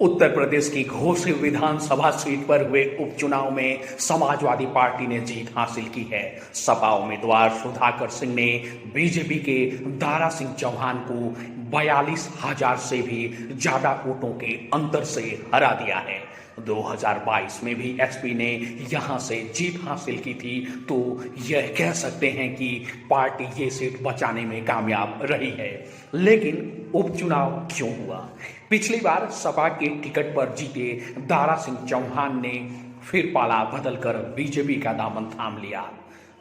उत्तर प्रदेश की घोसी विधानसभा सीट पर हुए उपचुनाव में समाजवादी पार्टी ने जीत हासिल की है। सपा उम्मीदवार सुधाकर सिंह ने बीजेपी के दारा सिंह चौहान को 42,000 से भी ज्यादा वोटों के अंतर से हरा दिया है। 2022 में भी एसपी ने यहां से जीत हासिल की थी, तो यह कह सकते हैं कि पार्टी ये सीट बचाने में कामयाब रही है। लेकिन उपचुनाव क्यों हुआ? पिछली बार सपा के टिकट पर जीते दारा सिंह चौहान ने फिर पाला बदलकर बीजेपी का दामन थाम लिया।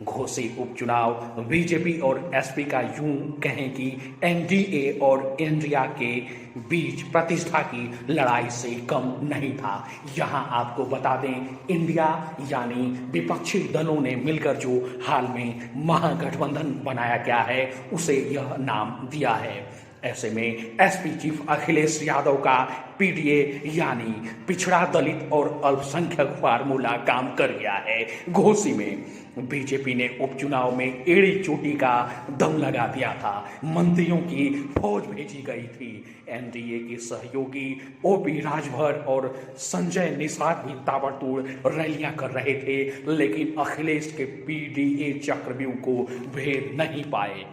घोसी उपचुनाव बीजेपी और एसपी का यूं कहें कि एनडीए और इंडिया के बीच प्रतिष्ठा की लड़ाई से कम नहीं था। यहां आपको बता दें, इंडिया यानी विपक्षी दलों ने मिलकर जो हाल में महागठबंधन बनाया गया है, उसे यह नाम दिया है। ऐसे में एसपी चीफ अखिलेश यादव का पीडीए यानी पिछड़ा दलित और अल्पसंख्यक फार्मूला काम कर गया है। घोसी में बीजेपी ने उपचुनाव में एड़ी चोटी का दम लगा दिया था। मंत्रियों की फौज भेजी गई थी। एनडीए के सहयोगी ओपी राजभर और संजय निषाद भी ताबड़तोड़ रैलियां कर रहे थे, लेकिन अखिलेश के पीडीए चक्रव्यूह को भेद नहीं पाए।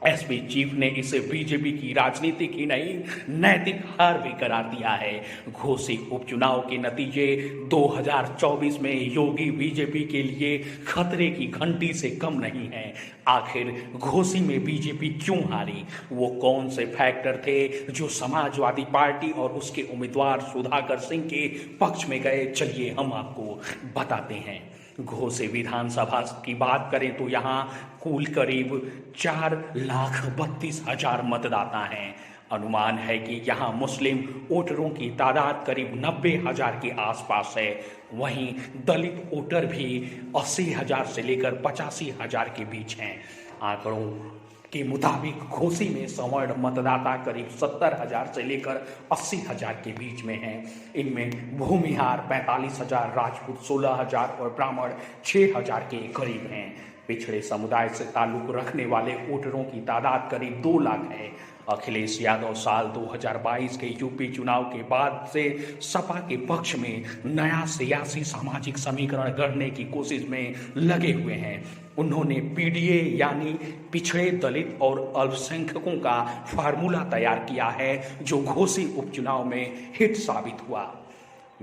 एसपी चीफ ने इसे बीजेपी की राजनीति की नहीं, नैतिक हार भी करार दिया है। घोसी उपचुनाव के नतीजे 2024 में योगी बीजेपी के लिए खतरे की घंटी से कम नहीं है। आखिर घोसी में बीजेपी क्यों हारी? वो कौन से फैक्टर थे जो समाजवादी पार्टी और उसके उम्मीदवार सुधाकर सिंह के पक्ष में गए? चलिए हम आपको बताते हैं। घोसी विधानसभा की बात करें तो यहाँ कुल करीब 4,32,000 मतदाता हैं। अनुमान है कि यहाँ मुस्लिम वोटरों की तादाद करीब 90,000 के आसपास है। वहीं दलित वोटर भी 80,000 से लेकर 85,000 के बीच हैं। आंकड़ों के मुताबिक घोसी में सवर्ण मतदाता करीब 70,000 से लेकर 80,000 के बीच में हैं। इनमें भूमिहार 45,000, राजपूत 16,000 और ब्राह्मण 6,000 के करीब हैं। पिछड़े समुदाय से ताल्लुक रखने वाले वोटरों की तादाद करीब 2 लाख है। अखिलेश यादव साल 2022 के यूपी चुनाव के बाद से सपा के पक्ष में नया सियासी सामाजिक समीकरण गढ़ने की कोशिश में लगे हुए हैं। उन्होंने पीडीए यानी पिछड़े दलित और अल्पसंख्यकों का फार्मूला तैयार किया है, जो घोसी उपचुनाव में हिट साबित हुआ।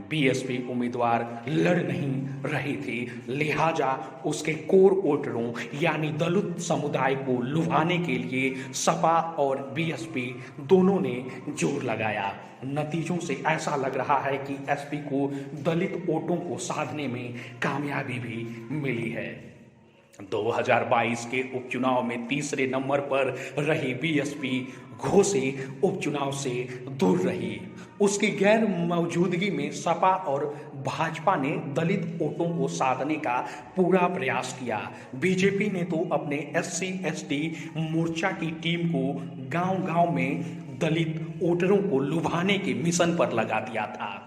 बीएसपी उम्मीदवार लड़ नहीं रही थी, लिहाजा उसके कोर वोटरों यानी दलित समुदाय को लुभाने के लिए सपा और बीएसपी दोनों ने जोर लगाया। नतीजों से ऐसा लग रहा है कि एसपी को दलित वोटों को साधने में कामयाबी भी मिली है। 2022 के उपचुनाव में तीसरे नंबर पर रही बीएसपी घोसी उपचुनाव से दूर रही। उसकी गैर मौजूदगी में सपा और भाजपा ने दलित वोटों को साधने का पूरा प्रयास किया। बीजेपी ने तो अपने एससी एसटी मोर्चा की टीम को गांव-गांव में दलित वोटरों को लुभाने के मिशन पर लगा दिया था।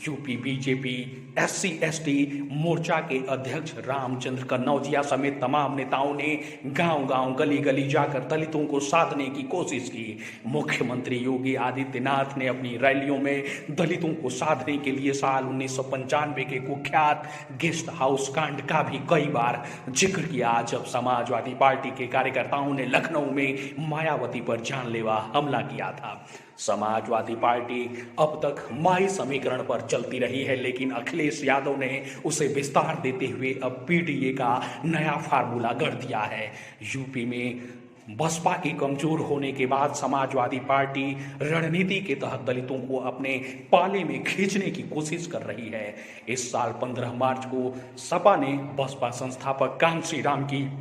यूपी बीजेपी एससी एसटी मोर्चा के अध्यक्ष रामचंद्र कन्नौजिया समेत तमाम नेताओं ने गांव-गांव गली-गली जाकर दलितों को साधने की कोशिश की। मुख्यमंत्री योगी आदित्यनाथ ने अपनी रैलियों में दलितों को साधने के लिए साल 1995 के कुख्यात गेस्ट हाउस कांड का भी कई बार जिक्र किया, जब समाजवादी पार्टी के कार्यकर्ताओं ने लखनऊ में मायावती पर जानलेवा हमला किया था। समाजवादी पार्टी अब तक माई समीकरण पर चलती रही है, लेकिन अखिलेश यादव ने उसे विस्तार देते हुए अब पीडीए का नया फार्मूला गढ़ दिया है। यूपी में बसपा के कमजोर होने के बाद समाजवादी पार्टी रणनीति के तहत दलितों को अपने पाले में खींचने की कोशिश कर रही है। इस साल 15 मार्च को सपा ने बसपा संस्थापक कांशी राम की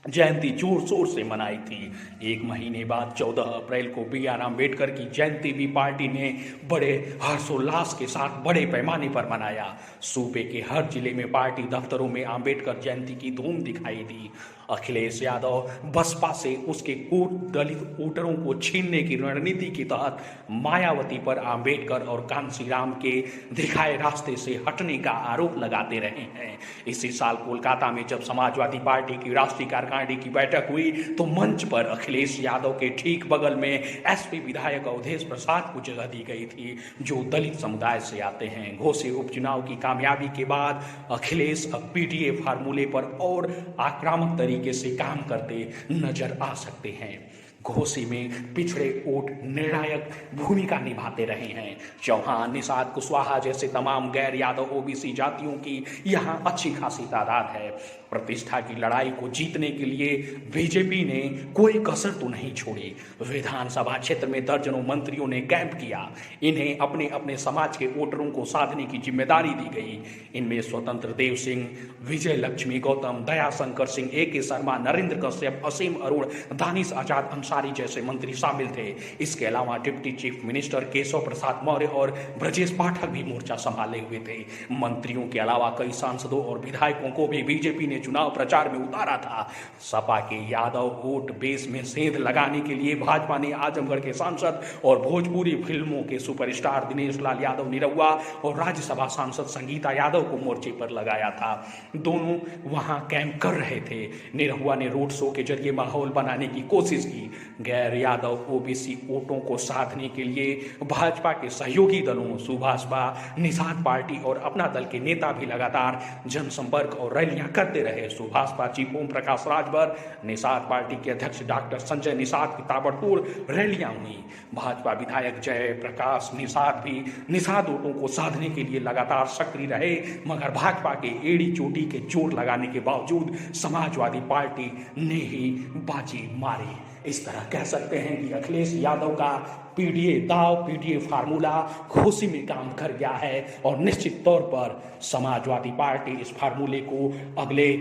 जयंती जोर शोर से मनाई थी। एक महीने बाद 14 अप्रैल को बी.आर. अम्बेडकर की जयंती भी पार्टी ने बड़े हर्षोल्लास के साथ बड़े पैमाने पर मनाया। सूबे के हर जिले में पार्टी दफ्तरों में अम्बेडकर जयंती की धूम दिखाई दी। अखिलेश यादव बसपा से उसके कोट दलित वोटरों को छीनने की रणनीति के तहत मायावती पर आंबेडकर और कांशीराम के दिखाए रास्ते से हटने का आरोप लगाते रहे हैं। इसी साल कोलकाता में जब समाजवादी पार्टी की राष्ट्रीय कार्यकारिणी की बैठक हुई तो मंच पर अखिलेश यादव के ठीक बगल में एसपी विधायक अवधेश प्रसाद को जगह दी गई थी, जो दलित समुदाय से आते हैं। घोसी उपचुनाव की कामयाबी के बाद अखिलेश अब पीडीए फार्मूले पर और आक्रामक तरीके से काम करते नजर आ सकते हैं। घोसी में पिछड़े वोट निर्णायक भूमिका निभाते रहे हैं। चौहान, निषाद कुशवाहा जैसे तमाम गैर यादव ओबीसी जातियों की यहाँ अच्छी खासी तादाद है। प्रतिष्ठा की लड़ाई को जीतने के लिए बीजेपी ने कोई कसर तो नहीं छोड़ी। विधानसभा क्षेत्र में दर्जनों मंत्रियों ने कैंप किया। इन्हें अपने अपने समाज के वोटरों को साधने की जिम्मेदारी दी गई। इनमें स्वतंत्र देव सिंह, विजय लक्ष्मी गौतम, दयाशंकर सिंह, AK शर्मा, नरेंद्र कश्यप, असीम अरुण, दानिश आजाद अंसारी जैसे मंत्री शामिल थे। इसके अलावा deputy chief minister Keshav Prasad Maurya और ब्रजेश पाठक भी मोर्चा संभाले हुए थे। मंत्रियों के अलावा कई सांसदों और विधायकों को भी बीजेपी ने चुनाव प्रचार में उतारा था। सपा के यादव वोट बेस में सेंध लगाने के लिए भाजपा ने आजमगढ़ के सांसद और भोजपुरी फिल्मों के सुपरस्टार दिनेश लाल यादव निरहुआ और राज्यसभा सांसद संगीता यादव को मोर्चे पर लगाया था। दोनों वहां कैंप कर रहे थे। निरहुआ ने रोड शो के जरिए माहौल बनाने की कोशिश की। गैर यादव ओबीसी वोटों को साधने के लिए भाजपा के सहयोगी दलों सुभाषपा, निषाद पार्टी और अपना दल के नेता भी लगातार जनसंपर्क और रैलियां करते रहे। सुभाषपा चीफ ओम प्रकाश राजभर, निषाद पार्टी के अध्यक्ष डॉक्टर संजय निषाद की ताबड़तोड़ रैलियां हुई। भाजपा विधायक जय प्रकाश निषाद भी निषाद वोटों को साधने के लिए लगातार सक्रिय रहे, मगर भाजपा के एड़ी चोटी के जोर लगाने के बावजूद समाजवादी पार्टी ने ही बाजी मारी। इस तरह कह सकते हैं कि अखिलेश यादव का पीडीए फार्मूला घोसी में काम कर गया है और निश्चित तौर पर समाजवादी पार्टी इस फार्मूले को अगले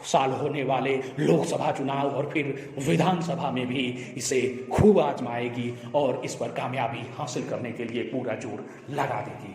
साल होने वाले लोकसभा चुनाव और फिर विधानसभा में भी इसे खूब आजमाएगी और इस पर कामयाबी हासिल करने के लिए पूरा जोर लगा देगी।